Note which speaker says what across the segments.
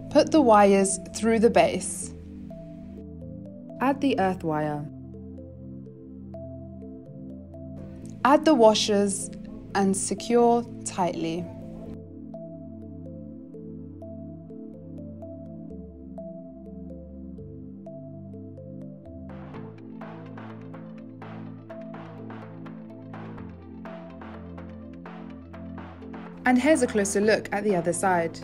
Speaker 1: Put the wires through the base. Add the earth wire. Add the washers and secure tightly. And here's a closer look at the other side.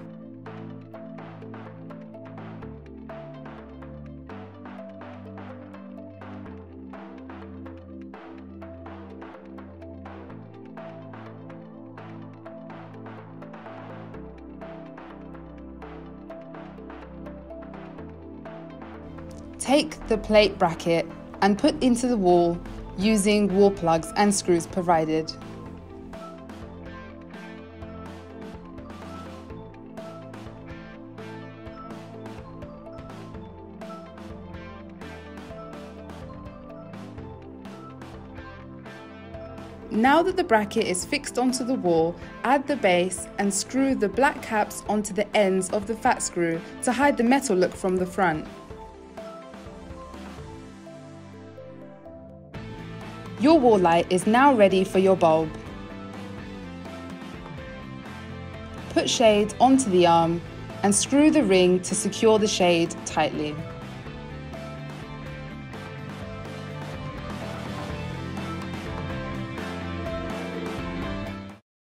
Speaker 1: Take the plate bracket and put into the wall using wall plugs and screws provided. Now that the bracket is fixed onto the wall, add the base and screw the black caps onto the ends of the fat screw to hide the metal look from the front. Your wall light is now ready for your bulb. Put shade onto the arm and screw the ring to secure the shade tightly.